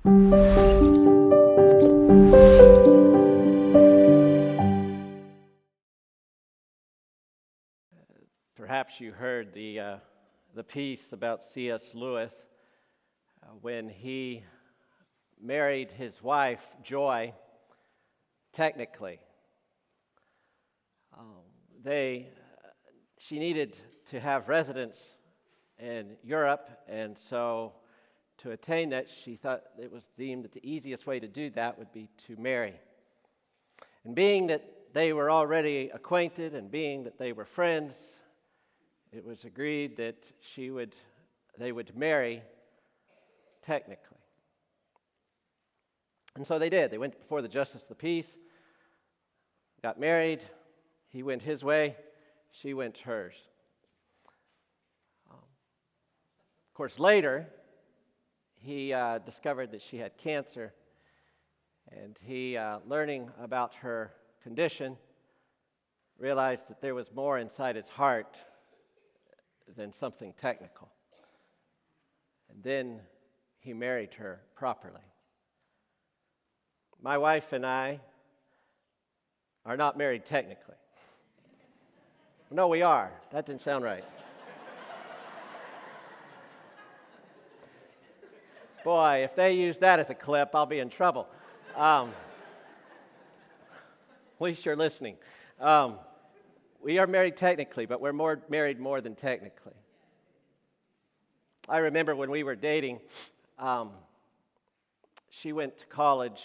Perhaps you heard the piece about C.S. Lewis when he married his wife, Joy, technically. She needed to have residence in Europe, and so to attain that, she thought it was deemed that the easiest way to do that would be to marry. And being that they were already acquainted and being that they were friends, it was agreed that they would marry technically. And so they did. They went before the justice of the peace, got married. He went his way, she went hers. Of course, later, he discovered that she had cancer, and he, learning about her condition, realized that there was more inside his heart than something technical. And then he married her properly. My wife and I are not married technically. No, we are. That didn't sound right. Boy, if they use that as a clip, I'll be in trouble. At least you're listening. We are married technically, but we're married more than technically. I remember when we were dating, she went to college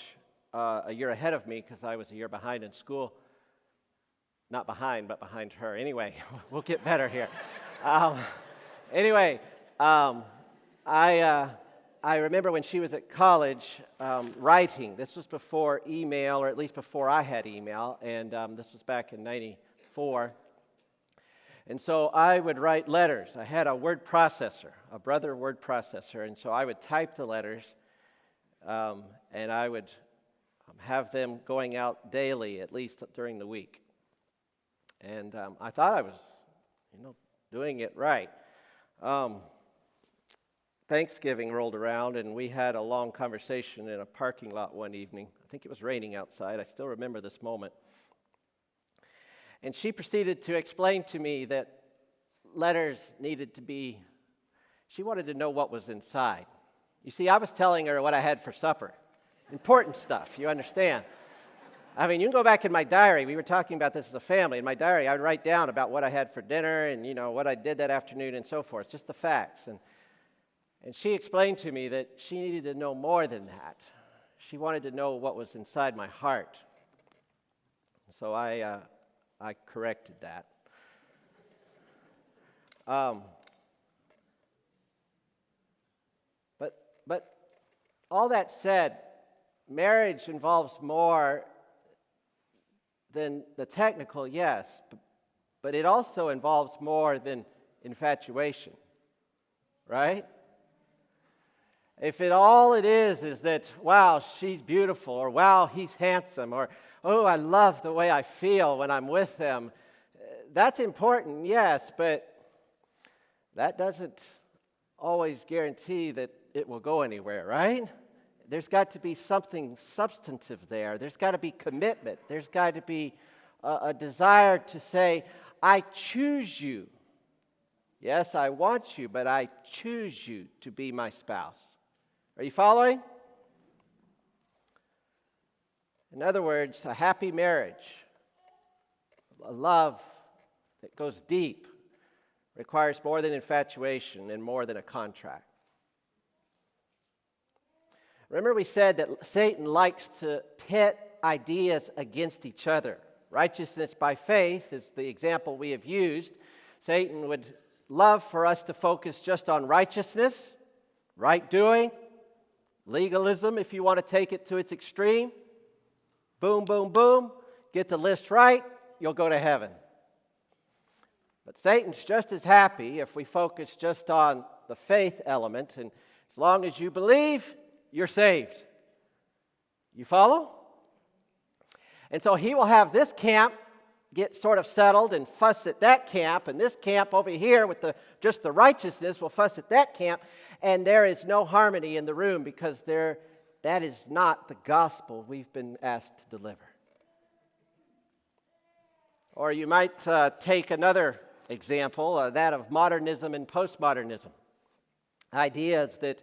a year ahead of me because I was a year behind in school. Not behind, but behind her. Anyway, we'll get better here. I remember when she was at college writing. This was before email, or at least before I had email, and this was back in 94. And so I would write letters. I had a word processor, a Brother word processor, and so I would type the letters, and I would have them going out daily, at least during the week. And I thought I was, doing it right. Thanksgiving rolled around, and we had a long conversation in a parking lot one evening. I think it was raining outside. I still remember this moment. And she proceeded to explain to me that letters needed to be, she wanted to know what was inside. You see, I was telling her what I had for supper. Important stuff, you understand. I mean, you can go back in my diary. We were talking about this as a family. In my diary, I would write down about what I had for dinner and, what I did that afternoon and so forth, just the facts. And she explained to me that she needed to know more than that. She wanted to know what was inside my heart. So I corrected that. But all that said, marriage involves more than the technical, yes, but it also involves more than infatuation, right? If all it is that, wow, she's beautiful, or wow, he's handsome, or oh, I love the way I feel when I'm with them, that's important, yes, but that doesn't always guarantee that it will go anywhere, right? There's got to be something substantive there. There's got to be commitment. There's got to be a desire to say, I choose you. Yes, I want you, but I choose you to be my spouse. Are you following? In other words, a happy marriage, a love that goes deep, requires more than infatuation and more than a contract. Remember we said that Satan likes to pit ideas against each other. Righteousness by faith is the example we have used. Satan would love for us to focus just on righteousness, right doing, legalism if you want to take it to its extreme. Boom, boom, boom. Get the list right, you'll go to heaven. But Satan's just as happy if we focus just on the faith element, and as long as you believe, you're saved. You follow? And so he will have this camp get sort of settled and fuss at that camp, and this camp over here with just the righteousness will fuss at that camp, and there is no harmony in the room because there that is not the gospel we've been asked to deliver. Or you might take another example, that of modernism and postmodernism. Ideas that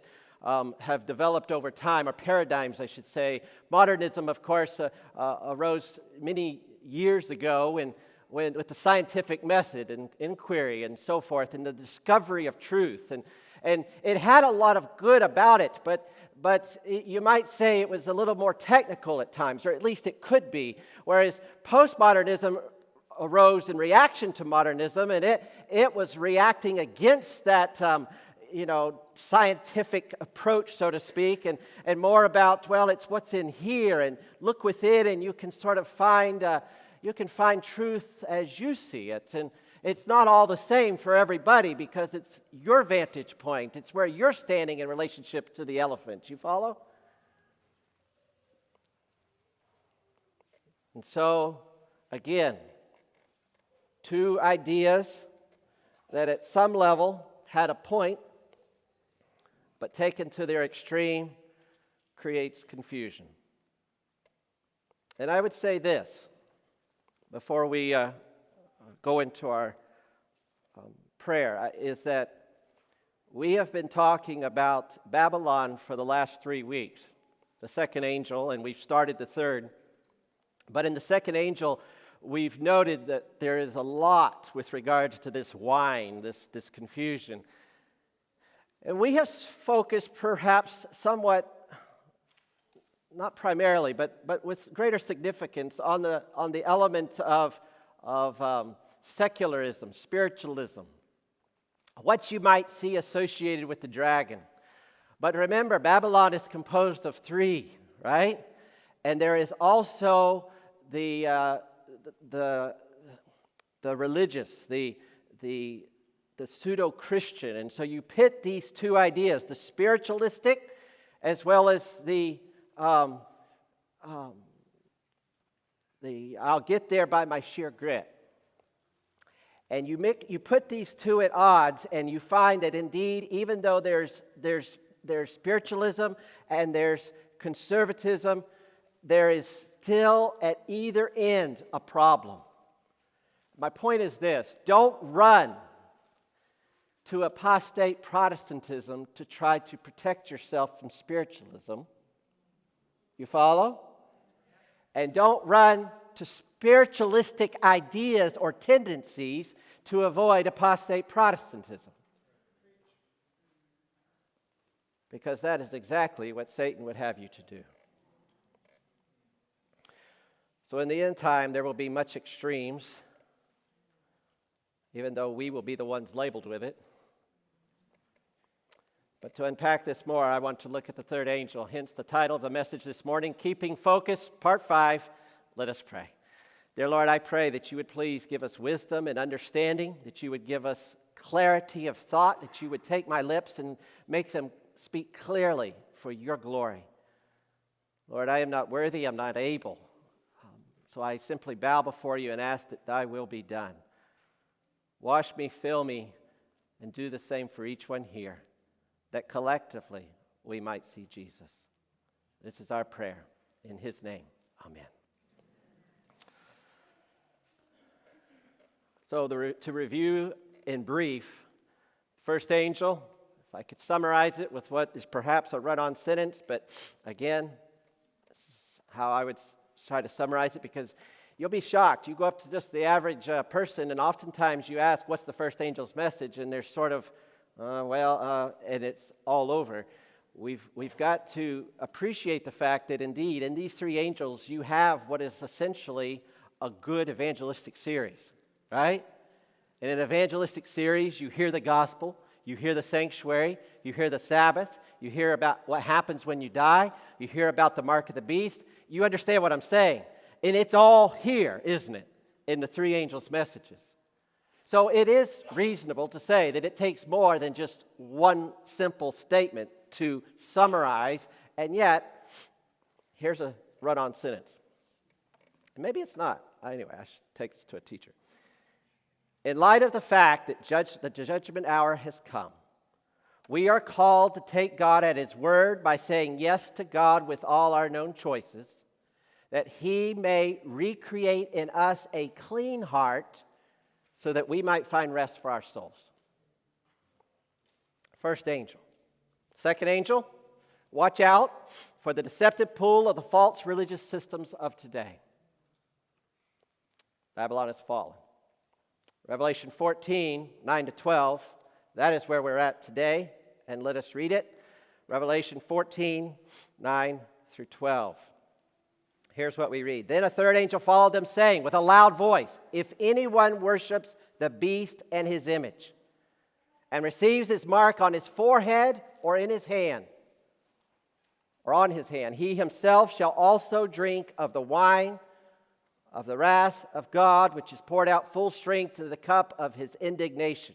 have developed over time, or paradigms, I should say. Modernism, of course, arose many years ago when with the scientific method and inquiry and so forth, and the discovery of truth. And it had a lot of good about it, but you might say it was a little more technical at times, or at least it could be. Whereas postmodernism arose in reaction to modernism, and it was reacting against that scientific approach, so to speak, and more about, well, it's what's in here, and look within, and you can sort of find truth as you see it. And it's not all the same for everybody because it's your vantage point. It's where you're standing in relationship to the elephant. You follow? And so, again, two ideas that at some level had a point, but taken to their extreme creates confusion. And I would say this before we go into our prayer, is that we have been talking about Babylon for the last 3 weeks, the second angel, and we've started the third. But in the second angel, we've noted that there is a lot with regard to this wine, this confusion. And we have focused perhaps somewhat, not primarily, but with greater significance on the element of secularism, spiritualism, what you might see associated with the dragon. But remember, Babylon is composed of three, right? And there is also the religious, the pseudo-Christian. And so you pit these two ideas, the spiritualistic as well as the I'll get there by my sheer grit. And you put these two at odds, and you find that indeed, even though there's spiritualism and there's conservatism, there is still at either end a problem. My point is this: don't run to apostate Protestantism to try to protect yourself from spiritualism. You follow? And don't run to spiritualistic ideas or tendencies to avoid apostate Protestantism. Because that is exactly what Satan would have you to do. So in the end time, there will be much extremes, even though we will be the ones labeled with it. But to unpack this more, I want to look at the third angel, hence the title of the message this morning, Keeping Focus, Part 5. Let us pray. Dear Lord, I pray that you would please give us wisdom and understanding, that you would give us clarity of thought, that you would take my lips and make them speak clearly for your glory. Lord, I am not worthy, I'm not able. So I simply bow before you and ask that thy will be done. Wash me, fill me, and do the same for each one here, that collectively we might see Jesus. This is our prayer. In his name, amen. So to review in brief, first angel, if I could summarize it with what is perhaps a run-on sentence, but again, this is how I would try to summarize it, because you'll be shocked. You go up to just the average person, and oftentimes you ask, what's the first angel's message? And there's sort of, and it's all over. We've got to appreciate the fact that indeed, in these three angels, you have what is essentially a good evangelistic series, right? In an evangelistic series, you hear the gospel, you hear the sanctuary, you hear the Sabbath, you hear about what happens when you die, you hear about the mark of the beast. You understand what I'm saying? And it's all here, isn't it, in the three angels' messages. So it is reasonable to say that it takes more than just one simple statement to summarize, and yet, here's a run-on sentence. And maybe it's not. Anyway, I should take this to a teacher. In light of the fact that the judgment hour has come, We are called to take God at His word by saying yes to God with all our known choices, that He may recreate in us a clean heart so that we might find rest for our souls. First angel. Second angel, watch out for the deceptive pull of the false religious systems of today. Babylon has fallen. Revelation 14, 9 to 12, that is where we're at today, and let us read it. Revelation 14, 9 through 12. Here's what we read. Then a third angel followed them, saying with a loud voice, if anyone worships the beast and his image, and receives his mark on his forehead or in his hand, or on his hand, he himself shall also drink of the wine of the wrath of God, which is poured out full strength to the cup of his indignation.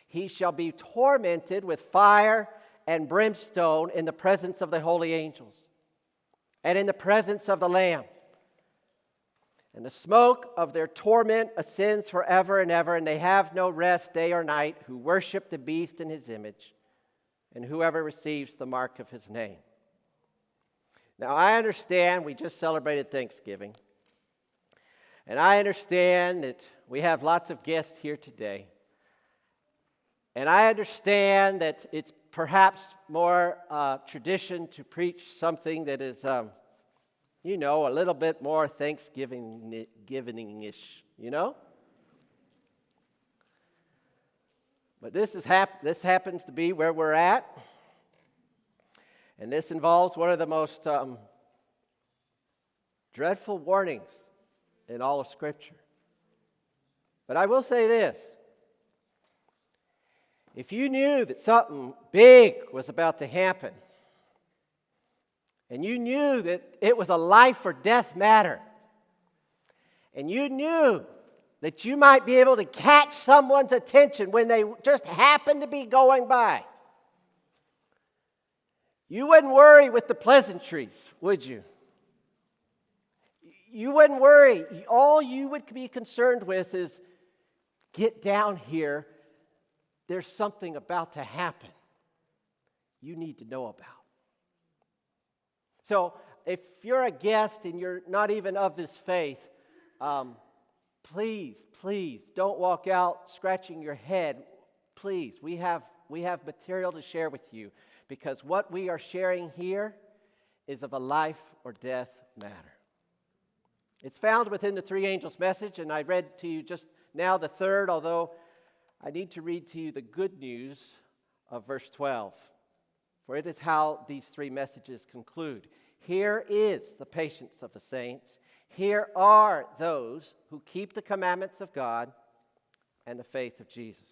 He shall be tormented with fire and brimstone in the presence of the holy angels and in the presence of the Lamb. And the smoke of their torment ascends forever and ever, and they have no rest day or night who worship the beast in his image and whoever receives the mark of his name. Now, I understand we just celebrated Thanksgiving, and I understand that we have lots of guests here today, and I understand that it's perhaps more tradition to preach something that is, a little bit more Thanksgiving-ish, But this happens to be where we're at, and this involves one of the most dreadful warnings in all of Scripture. But I will say this. If you knew that something big was about to happen, and you knew that it was a life or death matter, and you knew that you might be able to catch someone's attention when they just happen to be going by, you wouldn't worry with the pleasantries, would you? You wouldn't worry. All you would be concerned with is, get down here. There's something about to happen you need to know about. So if you're a guest and you're not even of this faith, please don't walk out scratching your head. Please, we have material to share with you, because what we are sharing here is of a life or death matter. It's found within the three angels' message, and I read to you just now the third, although I need to read to you the good news of verse 12, for it is how these three messages conclude. Here is the patience of the saints. Here are those who keep the commandments of God and the faith of Jesus.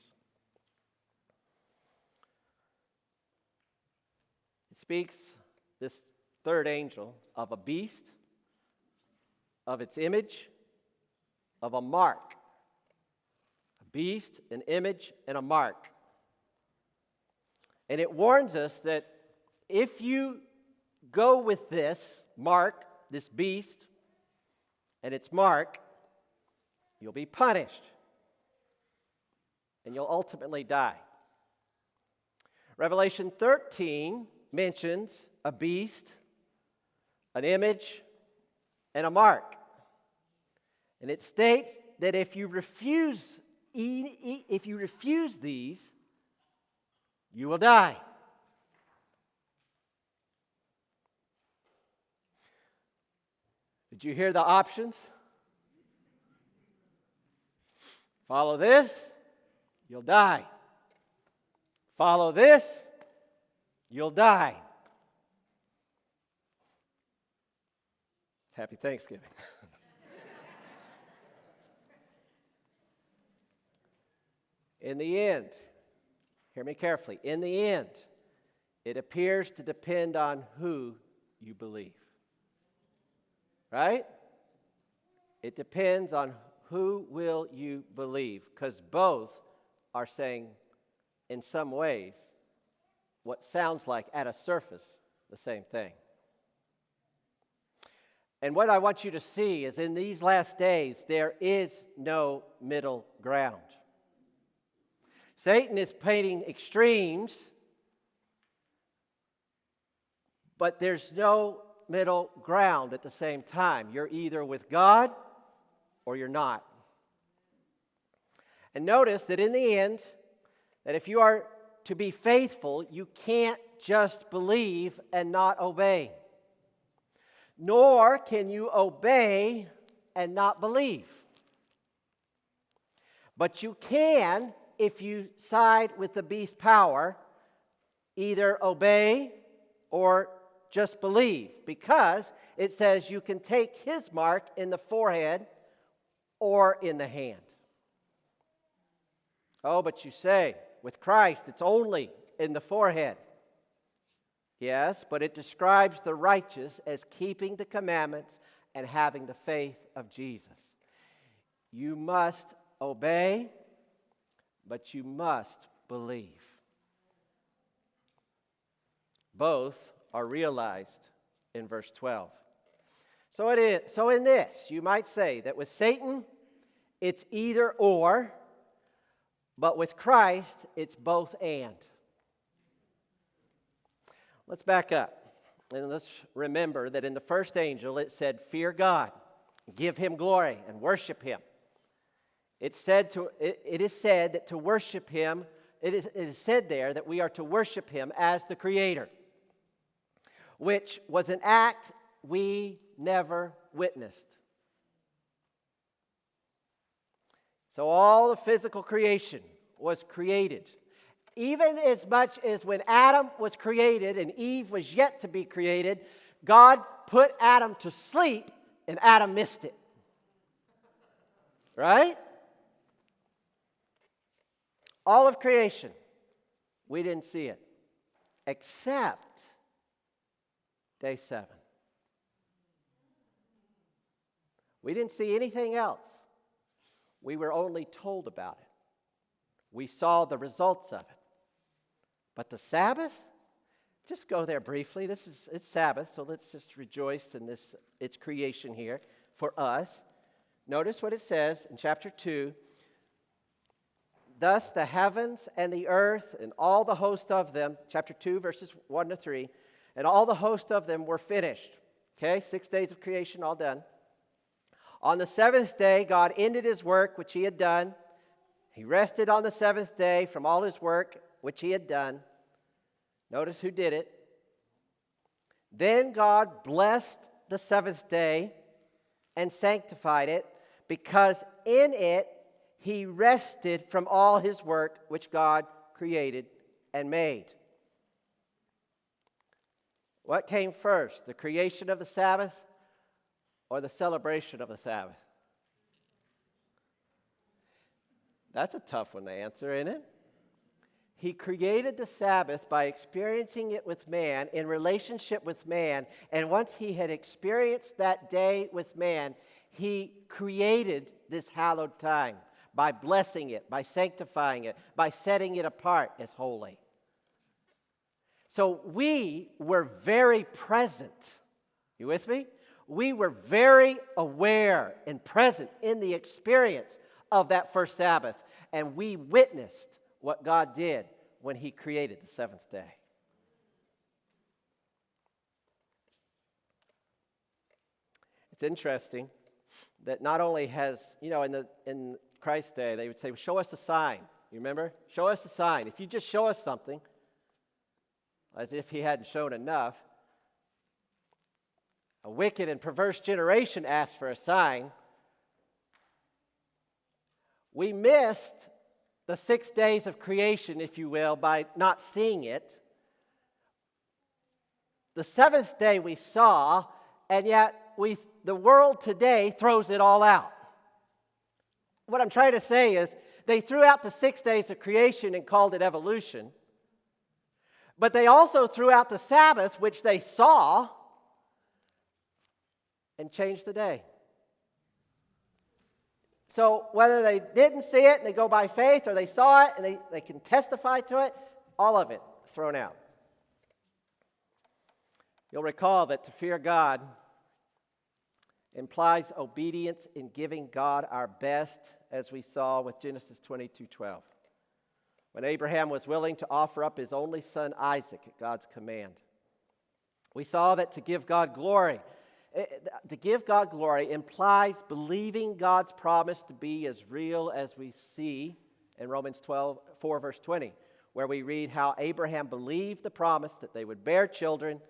It speaks, this third angel, of a beast, of its image, of a mark. A beast, an image, and a mark. And it warns us that if you go with this mark, this beast, and its mark, you'll be punished. And you'll ultimately die. Revelation 13 mentions a beast, an image, and a mark. And it states that if you refuse these, you will die. Did you hear the options? Follow this, you'll die. Follow this, you'll die. Happy Thanksgiving. In the end, hear me carefully, in the end, it appears to depend on who you believe. Right? It depends on who will you believe, because both are saying, in some ways, what sounds like, at a surface, the same thing. And what I want you to see is, in these last days, there is no middle ground. Satan is painting extremes but there's no middle ground at the same time. You're either with God or you're not. And notice that in the end, that if you are to be faithful, you can't just believe and not obey. Nor can you obey and not believe. But you can, if you side with the beast's power, either obey or just believe, because it says you can take his mark in the forehead or in the hand. Oh, but you say, with Christ, it's only in the forehead. Yes, but it describes the righteous as keeping the commandments and having the faith of Jesus. You must obey, but you must believe. Both are realized in verse 12. So in this, you might say that with Satan, it's either or, but with Christ, it's both and. Let's back up and let's remember that in the first angel it said, fear God, give him glory, and worship him. It is said that to worship him, it is said there that we are to worship him as the Creator, which was an act we never witnessed. So all the physical creation was created. Even as much as when Adam was created and Eve was yet to be created, God put Adam to sleep and Adam missed it. Right? All of creation, we didn't see it, except day 7. We didn't see anything else. We were only told about it. We saw the results of it. But the Sabbath, just go there briefly. It's Sabbath, so let's just rejoice in this, its creation here for us. Notice what it says in chapter 2. Thus the heavens and the earth and all the host of them, chapter 2, verses 1 to 3, and all the host of them were finished. Okay, 6 days of creation, all done. On the seventh day, God ended his work which he had done. He rested on the seventh day from all his work which he had done. Notice who did it. Then God blessed the seventh day and sanctified it, because in it he rested from all his work which God created and made. What came first, the creation of the Sabbath or the celebration of the Sabbath? That's a tough one to answer, isn't it? He created the Sabbath by experiencing it with man, in relationship with man, and once he had experienced that day with man, he created this hallowed time by blessing it, by sanctifying it, by setting it apart as holy. So we were very present. You with me? We were very aware and present in the experience of that first Sabbath, and we witnessed what God did when he created the seventh day. It's interesting that not only has, in Christ's day, they would say, show us a sign. You remember? Show us a sign. If you just show us something, as if he hadn't shown enough, a wicked and perverse generation asked for a sign. We missed the 6 days of creation, if you will, by not seeing it. The seventh day we saw, and yet the world today throws it all out. What I'm trying to say is, they threw out the 6 days of creation and called it evolution, but they also threw out the Sabbath, which they saw, and changed the day. So whether they didn't see it and they go by faith, or they saw it and they can testify to it, all of it thrown out. You'll recall that to fear God implies obedience in giving God our best, as we saw with Genesis 22:12. When Abraham was willing to offer up his only son Isaac at God's command. We saw that to give God glory implies believing God's promise to be as real as we see in Romans 4, verse 20, where we read how Abraham believed the promise that they would bear children,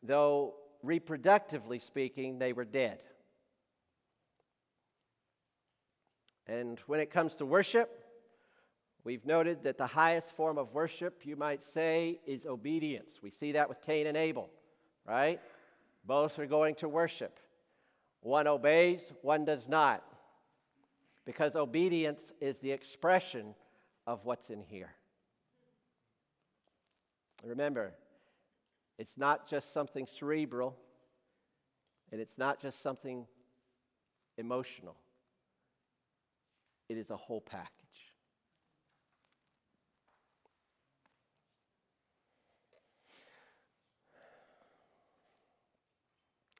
though reproductively speaking, they were dead. And when it comes to worship, we've noted that the highest form of worship, you might say, is obedience. We see that with Cain and Abel, right? Both are going to worship. One obeys, one does not. Because obedience is the expression of what's in here. Remember, it's not just something cerebral, and it's not just something emotional. It is a whole package.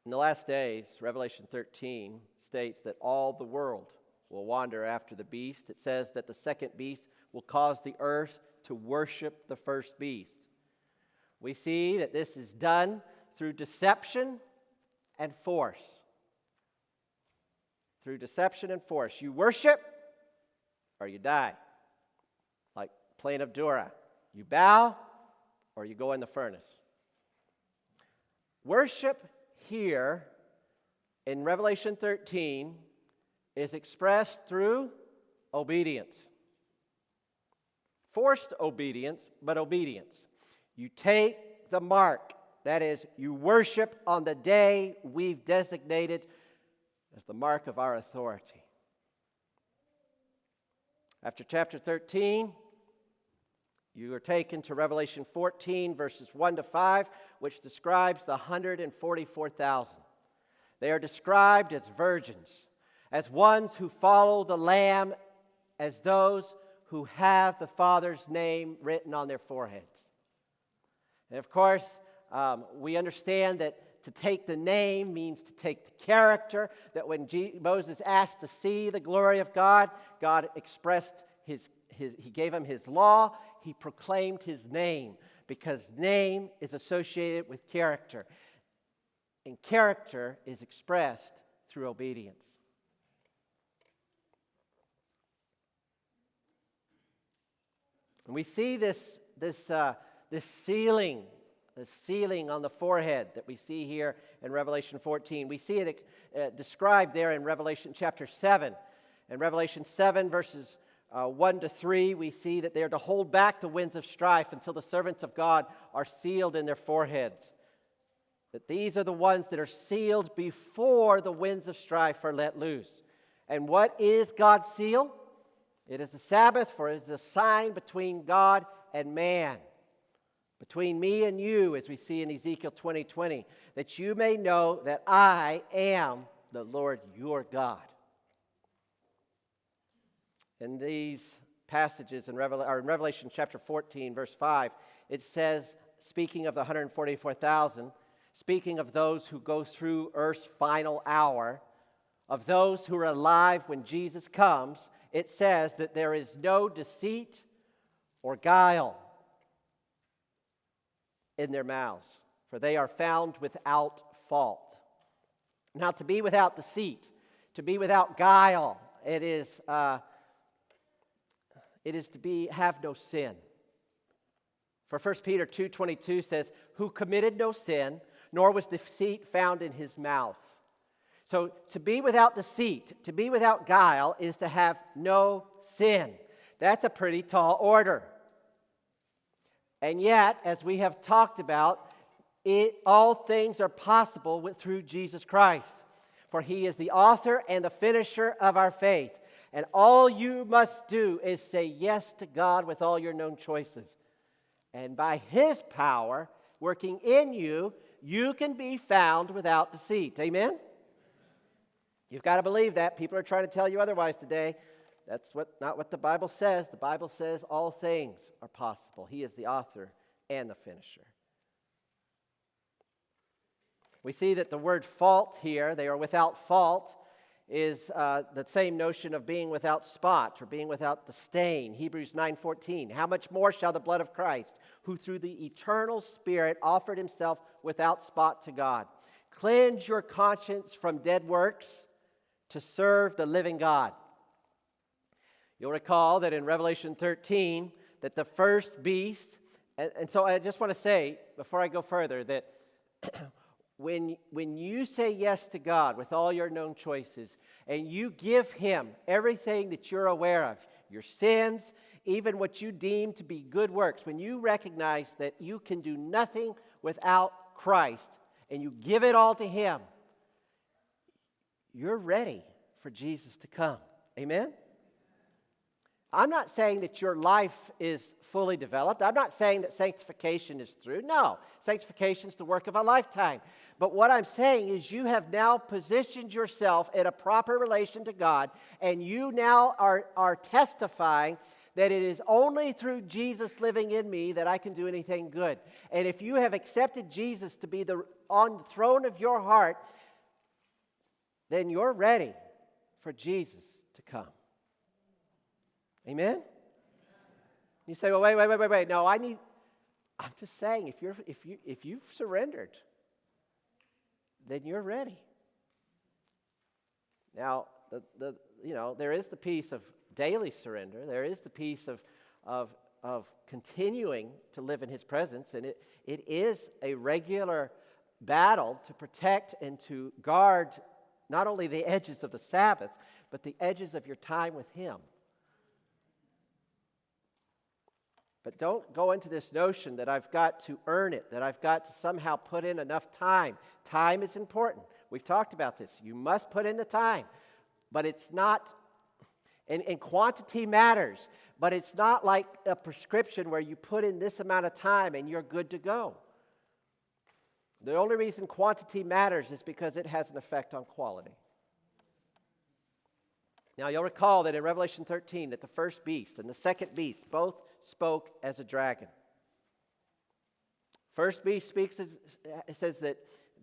In the last days, Revelation 13 states that all the world will wander after the beast. It says that the second beast will cause the earth to worship the first beast. We see that this is done through deception and force. Through deception and force. You worship or you die. Like Plain of Dura. You bow or you go in the furnace. Worship here in Revelation 13 is expressed through obedience. Forced obedience, but obedience. You take the mark. That is, you worship on the day we've designated as the mark of our authority. After chapter 13, you are taken to Revelation 14, verses 1 to 5, which describes the 144,000. They are described as virgins, as ones who follow the Lamb, as those who have the Father's name written on their foreheads. And of course, we understand that to take the name means to take the character, that when Moses asked to see the glory of God, God expressed he gave him his law, he proclaimed his name, because name is associated with character. And character is expressed through obedience. And we see this sealing on the forehead that we see here in Revelation 14. We see it described there in Revelation chapter 7. In Revelation 7, verses 1 to 3, we see that they are to hold back the winds of strife until the servants of God are sealed in their foreheads. That these are the ones that are sealed before the winds of strife are let loose. And what is God's seal? It is the Sabbath, for it is a sign between God and man. Between me and you, as we see in Ezekiel 20:20, that you may know that I am the Lord your God. In these passages in Revelation chapter 14, verse 5, it says, speaking of the 144,000, speaking of those who go through earth's final hour, of those who are alive when Jesus comes, it says that there is no deceit or guile in their mouths, for they are found without fault. Now, to be without deceit, to be without guile, it is to have no sin. For 1 Peter 2:22 says, who committed no sin, nor was deceit found in his mouth. So to be without deceit, to be without guile, is to have no sin. That's a pretty tall order. And yet, as we have talked about, all things are possible through Jesus Christ. For he is the author and the finisher of our faith. And all you must do is say yes to God with all your known choices. And by his power working in you, you can be found without deceit. Amen? You've got to believe that. People are trying to tell you otherwise today. That's not what the Bible says. The Bible says all things are possible. He is the author and the finisher. We see that the word fault here, they are without fault, is the same notion of being without spot or being without the stain. Hebrews 9:14. How much more shall the blood of Christ, who through the eternal Spirit offered himself without spot to God, cleanse your conscience from dead works to serve the living God. You'll recall that in Revelation 13, that the first beast, and so I just want to say, before I go further, that when you say yes to God with all your known choices, and you give him everything that you're aware of, your sins, even what you deem to be good works, when you recognize that you can do nothing without Christ, and you give it all to him, you're ready for Jesus to come. Amen? I'm not saying that your life is fully developed. I'm not saying that sanctification is through. No, sanctification is the work of a lifetime. But what I'm saying is you have now positioned yourself in a proper relation to God, and you now are testifying that it is only through Jesus living in me that I can do anything good. And if you have accepted Jesus to be on the throne of your heart, then you're ready for Jesus to come. Amen? You say, well, wait. No, I'm just saying, if you've surrendered, then you're ready. Now, there is the piece of daily surrender. There is the piece of continuing to live in his presence, and it is a regular battle to protect and to guard not only the edges of the Sabbath, but the edges of your time with him. But don't go into this notion that I've got to earn it, that I've got to somehow put in enough time. Time is important. We've talked about this. You must put in the time. But it's not, and quantity matters, but it's not like a prescription where you put in this amount of time and you're good to go. The only reason quantity matters is because it has an effect on quality. Now, you'll recall that in Revelation 13 that the first beast and the second beast both spoke as a dragon. First beast speaks as, it says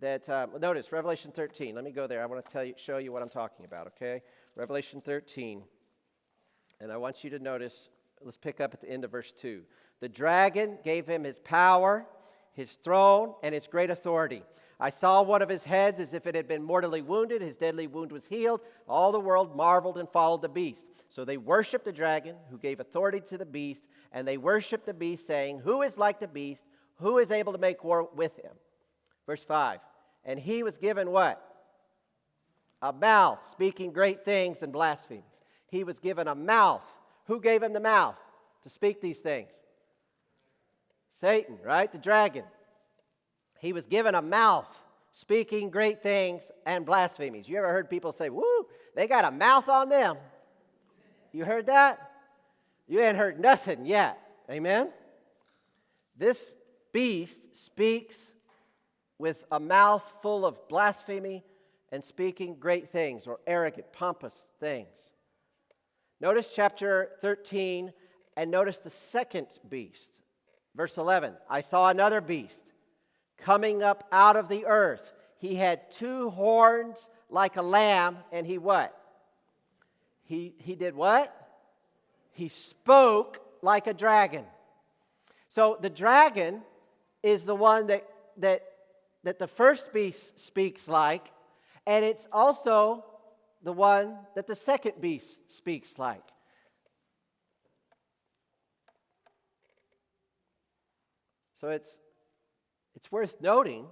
that notice, Revelation 13. Let me go there. I want to show you what I'm talking about, okay? Revelation 13. And I want you to notice, let's pick up at the end of verse 2. The dragon gave him his power, his throne, and his great authority. I saw one of his heads as if it had been mortally wounded. His deadly wound was healed. All the world marveled and followed the beast. So they worshiped the dragon, who gave authority to the beast, and they worshiped the beast, saying, who is like the beast? Who is able to make war with him? Verse 5. And he was given what? A mouth, speaking great things and blasphemies. He was given a mouth. Who gave him the mouth to speak these things? Satan, right? The dragon. He was given a mouth, speaking great things and blasphemies. You ever heard people say, woo, they got a mouth on them? You heard that? You ain't heard nothing yet. Amen? This beast speaks with a mouth full of blasphemy and speaking great things, or arrogant, pompous things. Notice chapter 13, and notice the second beast. Verse 11, I saw another beast coming up out of the earth. He had two horns like a lamb, and he what? He did what? He spoke like a dragon. So the dragon is the one that the first beast speaks like, and it's also the one that the second beast speaks like. So it's worth noting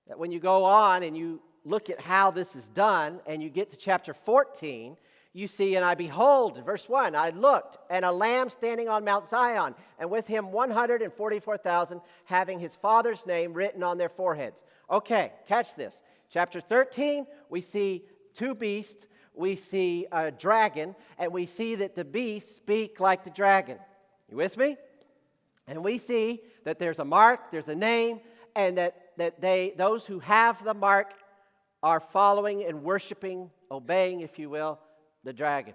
that when you go on and you look at how this is done, and you get to chapter 14, you see, and I behold, verse 1, I looked, and a lamb standing on Mount Zion, and with him 144,000, having his father's name written on their foreheads. Okay, catch this. Chapter 13, we see two beasts, we see a dragon, and we see that the beasts speak like the dragon. You with me? And we see that there's a mark, there's a name, and that those who have the mark are following and worshiping, obeying, if you will, the dragon.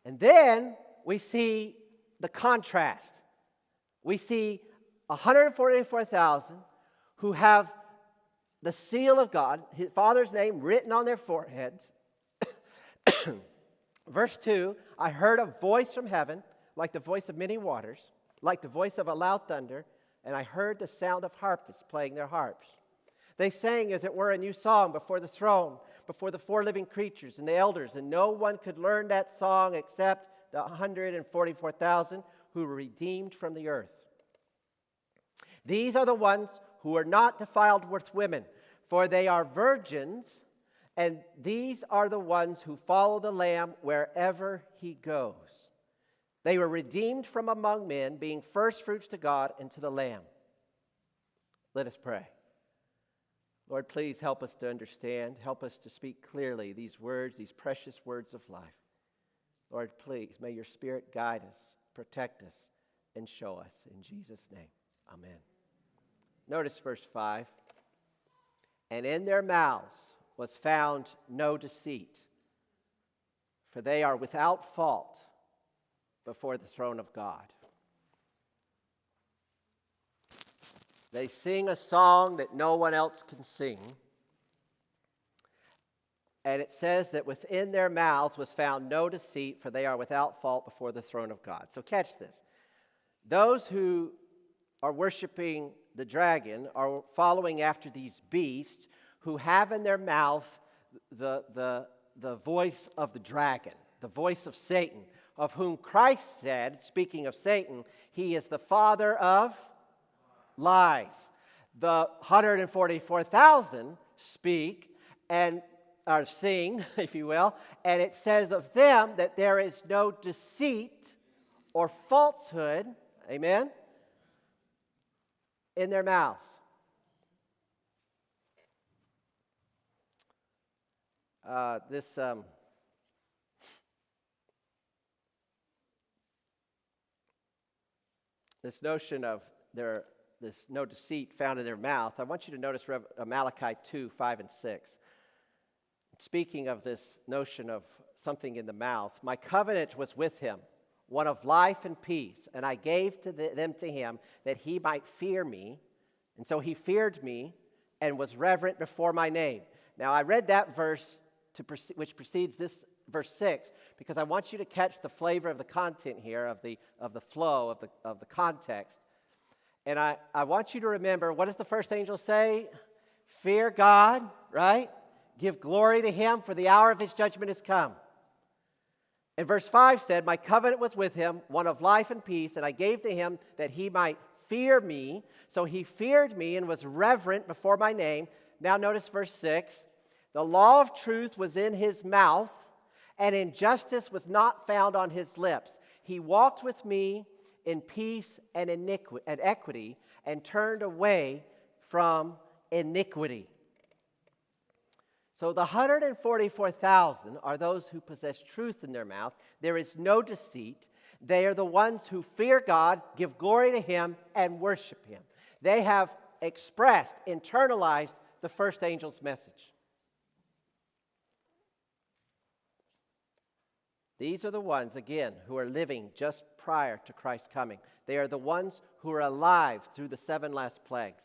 And then we see the contrast. We see 144,000 who have the seal of God, his Father's name written on their foreheads. Verse 2, I heard a voice from heaven, like the voice of many waters, like the voice of a loud thunder, and I heard the sound of harpists playing their harps. They sang, as it were, a new song before the throne, before the four living creatures and the elders, and no one could learn that song except the 144,000 who were redeemed from the earth. These are the ones who are not defiled with women, for they are virgins, and these are the ones who follow the Lamb wherever he goes. They were redeemed from among men, being firstfruits to God and to the Lamb. Let us pray. Lord, please help us to understand, help us to speak clearly these words, these precious words of life. Lord, please, may your Spirit guide us, protect us, and show us. In Jesus' name, amen. Notice verse 5. And in their mouths was found no deceit, for they are without fault before the throne of God. They sing a song that no one else can sing. And it says that within their mouths was found no deceit, for they are without fault before the throne of God. So catch this. Those who are worshiping the dragon are following after these beasts who have in their mouth the voice of the dragon, the voice of Satan, of whom Christ said, speaking of Satan, he is the father of lies. The 144,000 speak and or sing, if you will, and it says of them that there is no deceit or falsehood, amen, in their mouths. This notion of this no deceit found in their mouth, I want you to notice Malachi 2, 5, and 6. Speaking of this notion of something in the mouth, my covenant was with him, one of life and peace, and I gave them to him that he might fear me. And so he feared me and was reverent before my name. Now I read that verse which precedes this verse 6 because I want you to catch the flavor of the content here, of the flow, of the context. And I want you to remember, what does the first angel say? Fear God, right? Give glory to him, for the hour of his judgment has come. And verse 5 said, my covenant was with him, one of life and peace, and I gave to him that he might fear me. So he feared me and was reverent before my name. Now notice verse 6. The law of truth was in his mouth, and injustice was not found on his lips. He walked with me in peace and equity, and turned away from iniquity. So the 144,000 are those who possess truth in their mouth. There is no deceit. They are the ones who fear God, give glory to him, and worship him. They have expressed, internalized the first angel's message. These are the ones, again, who are living just prior to Christ's coming. They are the ones who are alive through the 7 last plagues.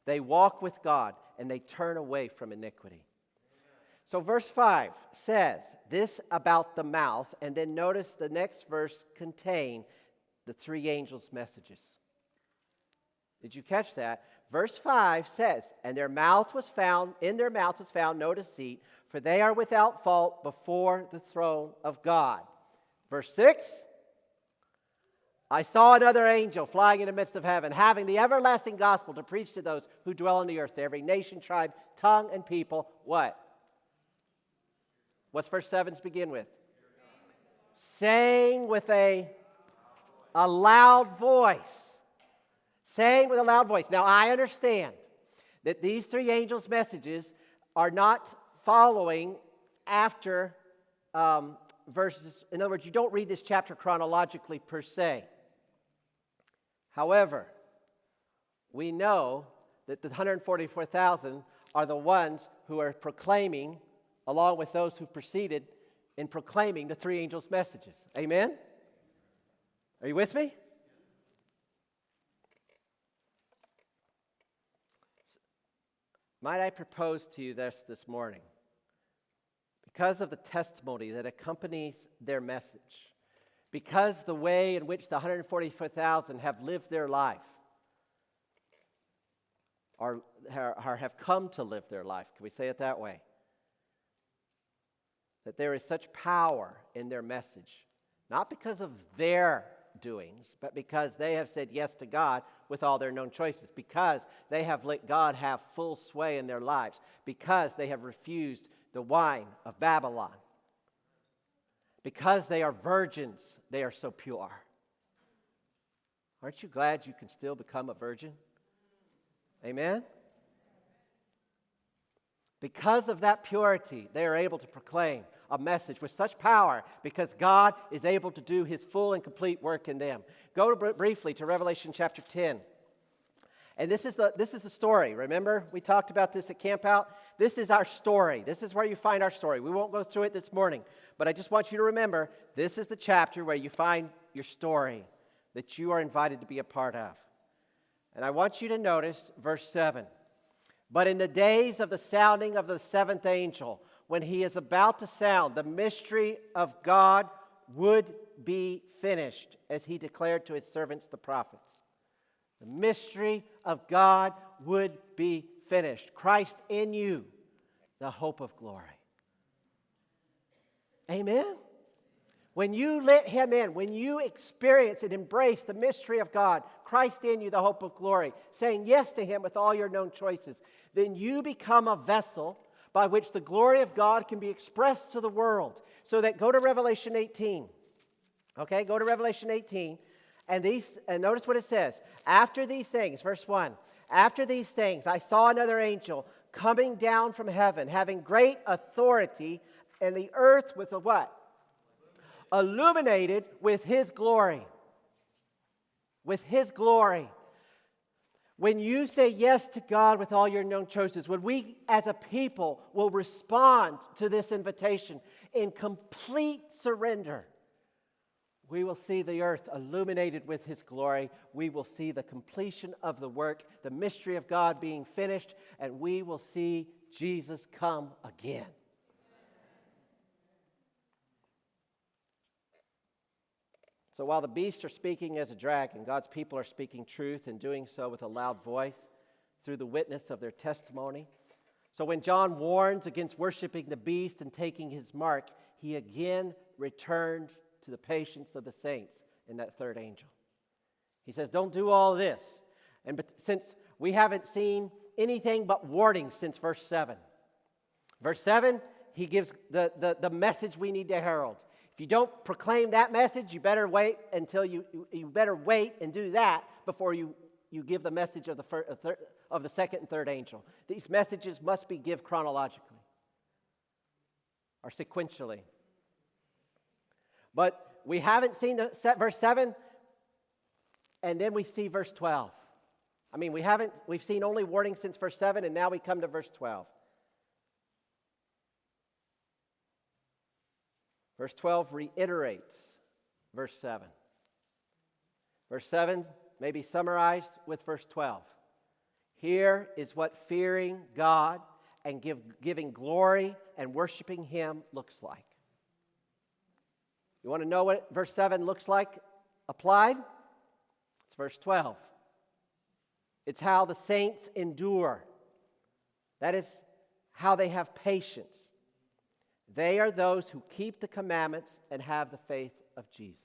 They walk with God, and they turn away from iniquity. So verse 5 says this about the mouth, and then notice the next verse contain the 3 angels' messages. Did you catch that? Verse 5 says, and in their mouth was found no deceit, for they are without fault before the throne of God. Verse 6, I saw another angel flying in the midst of heaven, having the everlasting gospel to preach to those who dwell on the earth, to every nation, tribe, tongue, and people. What? What's verse 7 begin with? Saying with a loud voice. Saying with a loud voice. Now, I understand that these 3 angels' messages are not following after verses. In other words, you don't read this chapter chronologically per se. However, we know that the 144,000 are the ones who are proclaiming, along with those who preceded in proclaiming the 3 angels' messages. Amen? Are you with me? might I propose to you this morning, because of the testimony that accompanies their message, because the way in which the 144,000 have lived their life, or have come to live their life, can we say it that way? That there is such power in their message, not because of their doings, but because they have said yes to God with all their known choices, because they have let God have full sway in their lives, because they have refused the wine of Babylon, because they are virgins, they are so pure. Aren't you glad you can still become a virgin? Amen? Because of that purity, they are able to proclaim a message with such power because God is able to do His full and complete work in them. Go briefly to Revelation chapter 10. And this is the story. Remember, we talked about this at Camp Out. This is our story. This is where you find our story. We won't go through it this morning, but I just want you to remember, this is the chapter where you find your story that you are invited to be a part of. And I want you to notice verse 7. But in the days of the sounding of the seventh angel, when he is about to sound, the mystery of God would be finished, as he declared to his servants the prophets. The mystery of God would be finished. Christ in you, the hope of glory. Amen? When you let Him in, when you experience and embrace the mystery of God, Christ in you, the hope of glory, saying yes to Him with all your known choices, then you become a vessel by which the glory of God can be expressed to the world. So that, go to Revelation 18. Okay, go to Revelation 18. And notice what it says. After these things, verse 1, after these things, I saw another angel coming down from heaven, having great authority, and the earth was a what? Illuminated with His glory. With His glory. When you say yes to God with all your known choices, when we as a people will respond to this invitation in complete surrender, we will see the earth illuminated with His glory. We will see the completion of the work, the mystery of God being finished, and we will see Jesus come again. So while the beasts are speaking as a dragon, God's people are speaking truth and doing so with a loud voice through the witness of their testimony. So when John warns against worshiping the beast and taking his mark, he again returned to the patience of the saints in that third angel. He says, don't do all this. But since we haven't seen anything but warning since verse 7. Verse 7, he gives the message we need to herald. If you don't proclaim that message, you better wait until you better wait and do that before you give the message of the second and third angel. These messages must be given chronologically or sequentially. But we haven't seen verse 7, and then we see verse 12. I mean, we've seen only warning since verse 7, and now we come to verse 12. Verse 12 reiterates verse 7. Verse 7 may be summarized with verse 12. Here is what fearing God and giving glory and worshiping Him looks like. You want to know what verse 7 looks like applied? It's verse 12. It's how the saints endure. That is how they have patience. They are those who keep the commandments and have the faith of Jesus.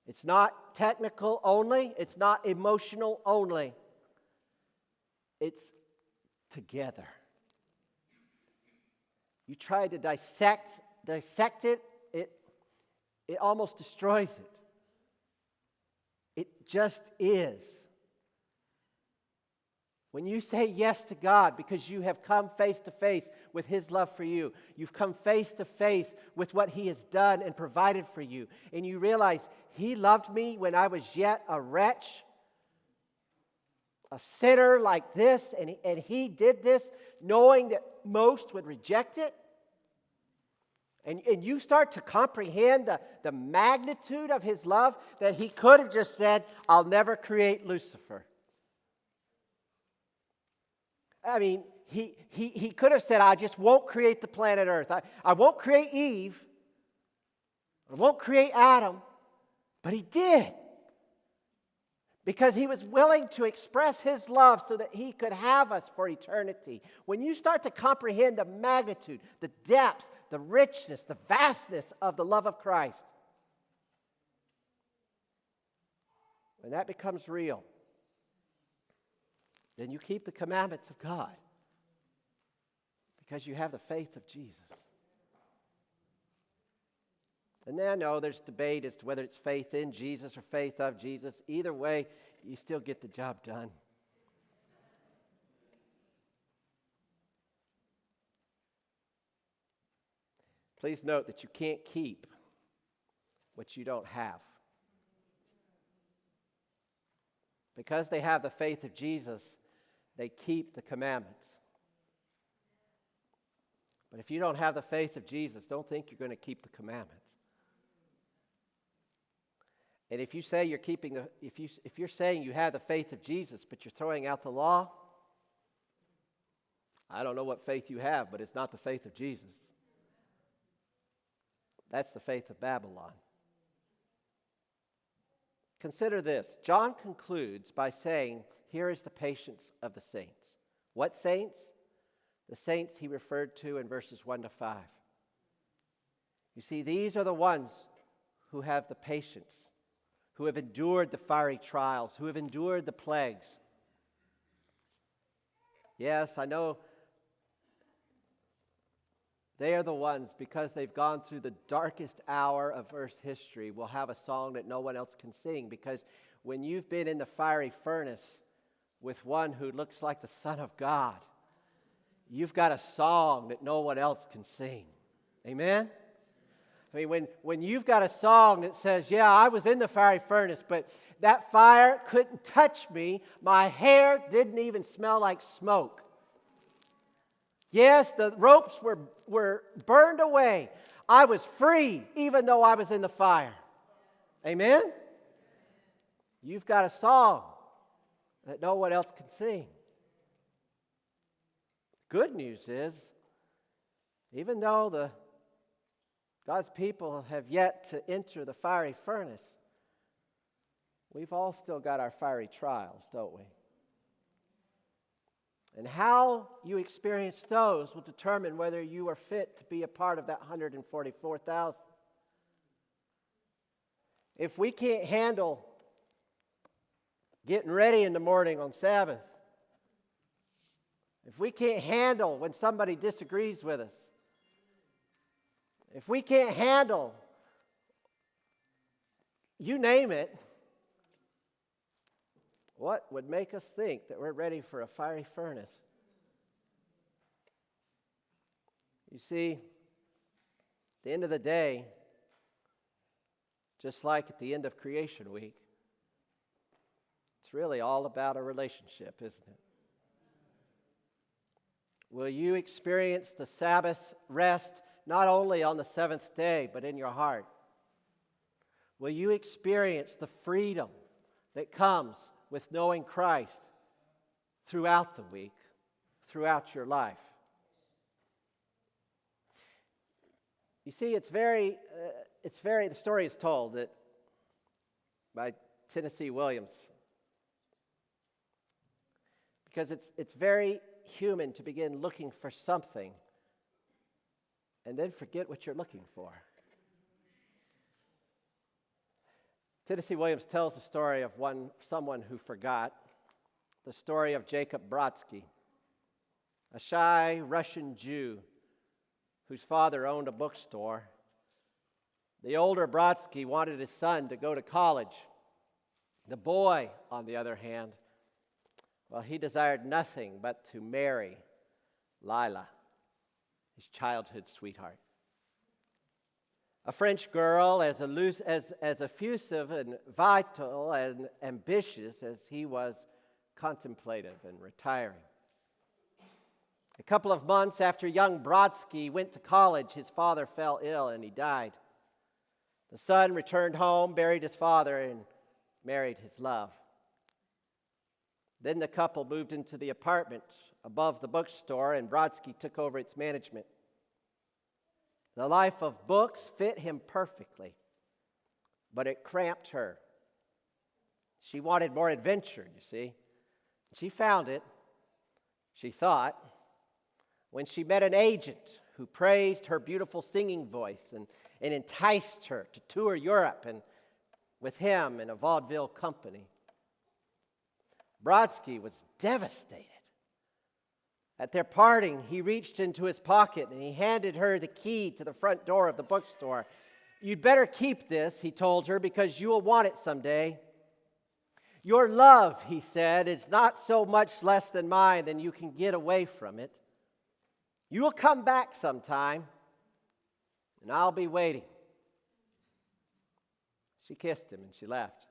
It's not technical only. It's not emotional only. It's together. You try to dissect it, it almost destroys it. It just is. When you say yes to God because you have come face to face with His love for you, you've come face to face with what He has done and provided for you, and you realize He loved me when I was yet a wretch, a sinner like this, and He did this knowing that most would reject it, and you start to comprehend the magnitude of His love, that He could have just said, I'll never create Lucifer. I mean, he could have said, I just won't create the planet Earth. I won't create Eve. I won't create Adam. But he did. Because he was willing to express his love so that he could have us for eternity. When you start to comprehend the magnitude, the depths, the richness, the vastness of the love of Christ, when that becomes real, then you keep the commandments of God because you have the faith of Jesus. And then, no, there's debate as to whether it's faith in Jesus or faith of Jesus. Either way, you still get the job done. Please note that you can't keep what you don't have. Because they have the faith of Jesus, they keep the commandments. But if you don't have the faith of Jesus, don't think you're going to keep the commandments. And if you say you're keeping if you're saying you have the faith of Jesus, but you're throwing out the law, I don't know what faith you have, but it's not the faith of Jesus. That's the faith of Babylon. Consider this. John concludes by saying, here is the patience of the saints. What saints? The saints he referred to in verses 1 to 5. You see, these are the ones who have the patience, who have endured the fiery trials, who have endured the plagues. Yes, I know they are the ones, because they've gone through the darkest hour of Earth's history, will have a song that no one else can sing. Because when you've been in the fiery furnace with one who looks like the Son of God, you've got a song that no one else can sing. Amen? I mean, when you've got a song that says, yeah, I was in the fiery furnace, but that fire couldn't touch me. My hair didn't even smell like smoke. Yes, the ropes were burned away. I was free even though I was in the fire. Amen? You've got a song that no one else can sing. Good news is, even though God's people have yet to enter the fiery furnace, we've all still got our fiery trials, don't we? And how you experience those will determine whether you are fit to be a part of that 144,000. If we can't handle getting ready in the morning on Sabbath, if we can't handle when somebody disagrees with us, if we can't handle, you name it, what would make us think that we're ready for a fiery furnace? You see, at the end of the day, just like at the end of creation week, it's really all about a relationship, isn't it? Will you experience the Sabbath rest not only on the seventh day, but in your heart? Will you experience the freedom that comes with knowing Christ throughout the week, throughout your life? You see, the story is told that by Tennessee Williams, because it's very human to begin looking for something and then forget what you're looking for. Tennessee Williams tells the story of someone who forgot, the story of Jacob Brodsky, a shy Russian Jew whose father owned a bookstore. The older Brodsky wanted his son to go to college. The boy, on the other hand, well, he desired nothing but to marry Lila, his childhood sweetheart. A French girl as effusive and vital and ambitious as he was contemplative and retiring. A couple of months after young Brodsky went to college, his father fell ill and he died. The son returned home, buried his father, and married his love. Then the couple moved into the apartment above the bookstore, and Brodsky took over its management. The life of books fit him perfectly, but it cramped her. She wanted more adventure, you see. She found it, she thought, when she met an agent who praised her beautiful singing voice and enticed her to tour Europe and with him in a vaudeville company. Brodsky was devastated. At their parting, he reached into his pocket and he handed her the key to the front door of the bookstore. "You'd better keep this," he told her, "because you will want it someday. Your love," he said, "is not so much less than mine than you can get away from it. You will come back sometime, and I'll be waiting." She kissed him and she left.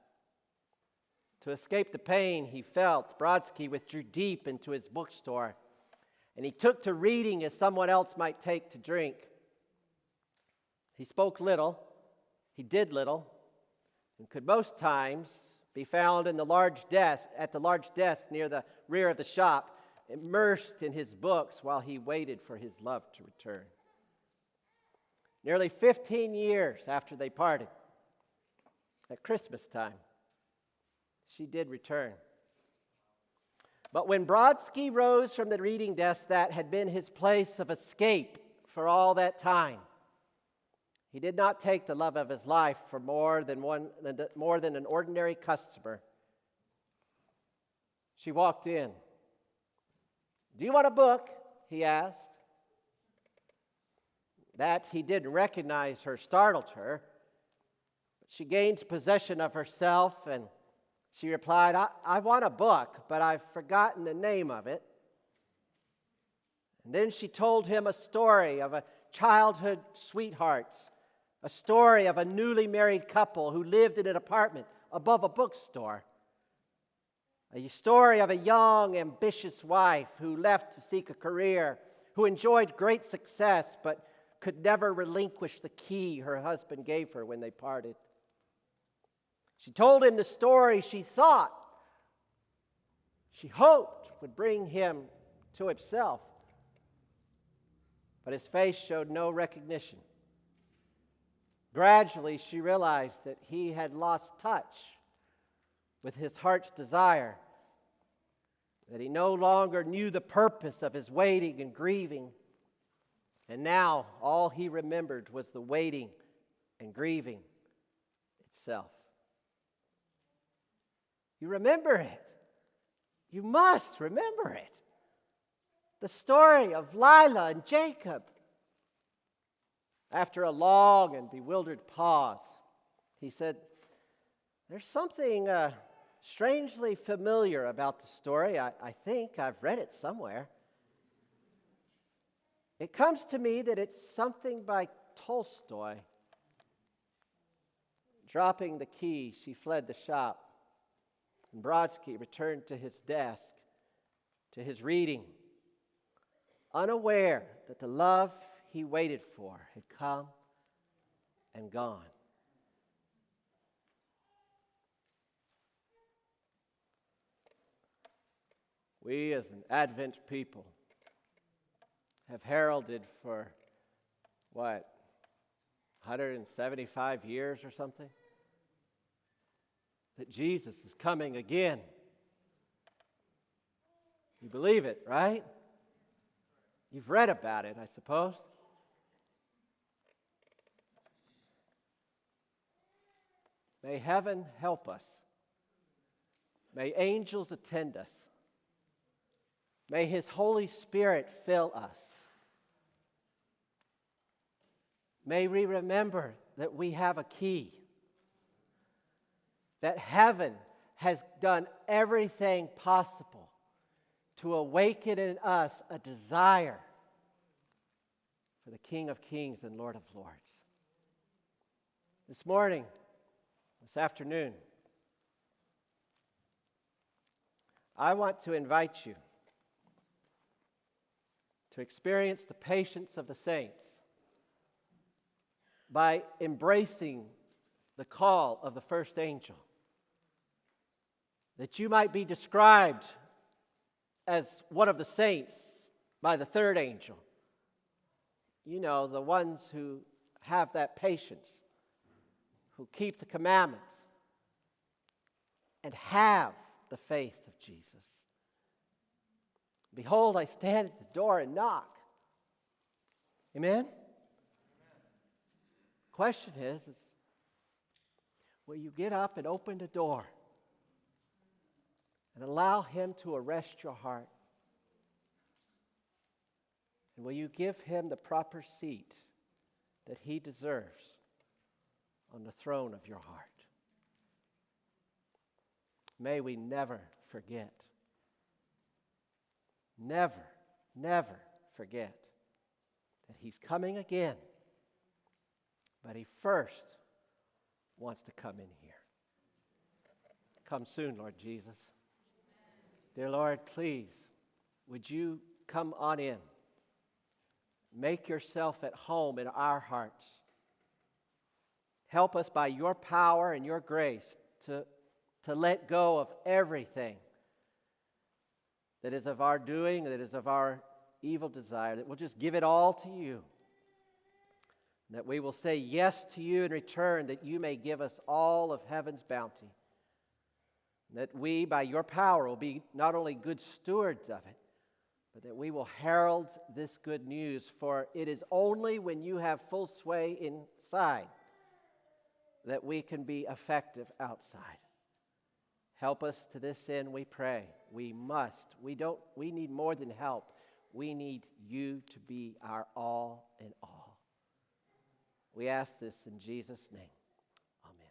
To escape the pain he felt, Brodsky withdrew deep into his bookstore, and he took to reading as someone else might take to drink. He spoke little, he did little, and could most times be found at the large desk near the rear of the shop, immersed in his books while he waited for his love to return. Nearly 15 years after they parted, at Christmas time, she did return. But when Brodsky rose from the reading desk that had been his place of escape for all that time, he did not take the love of his life for more than an ordinary customer. She walked in. "Do you want a book?" he asked. That he didn't recognize her startled her. She gained possession of herself and she replied, I want a book, but I've forgotten the name of it." And then she told him a story of a childhood sweethearts, a story of a newly married couple who lived in an apartment above a bookstore, a story of a young, ambitious wife who left to seek a career, who enjoyed great success but could never relinquish the key her husband gave her when they parted. She told him the story she thought, she hoped would bring him to himself. But his face showed no recognition. Gradually, she realized that he had lost touch with his heart's desire, that he no longer knew the purpose of his waiting and grieving. And now, all he remembered was the waiting and grieving itself. You remember it. You must remember it. The story of Lila and Jacob. After a long and bewildered pause, he said, "There's something strangely familiar about the story. I think I've read it somewhere. It comes to me that it's something by Tolstoy." Dropping the key, she fled the shop. And Brodsky returned to his desk, to his reading, unaware that the love he waited for had come and gone. We as an Advent people have heralded for, 175 years or something? That Jesus is coming again. You believe it, right? You've read about it, I suppose. May heaven help us. May angels attend us. May His Holy Spirit fill us. May we remember that we have a key. That heaven has done everything possible to awaken in us a desire for the King of Kings and Lord of Lords. This morning, this afternoon, I want to invite you to experience the patience of the saints by embracing the call of the first angel, that you might be described as one of the saints by the third angel. You know, the ones who have that patience, who keep the commandments, and have the faith of Jesus. Behold, I stand at the door and knock. Amen? Question is, will you get up and open the door and allow Him to arrest your heart? And will you give Him the proper seat that He deserves on the throne of your heart? May we never forget, never forget that He's coming again, but He first wants to come in here. Come soon, Lord Jesus. Dear Lord, please, would you come on in? Make yourself at home in our hearts. Help us by your power and your grace to let go of everything that is of our doing, that is of our evil desire, that we'll just give it all to you. That we will say yes to you in return, that you may give us all of heaven's bounty. That we, by your power, will be not only good stewards of it, but that we will herald this good news, for it is only when you have full sway inside that we can be effective outside. Help us to this end, we pray. We need more than help. We need you to be our all in all. We ask this in Jesus' name. Amen.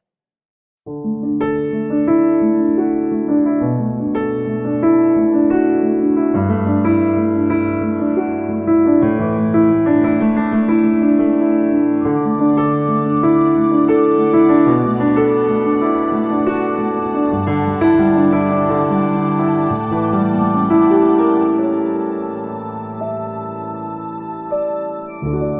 Thank you.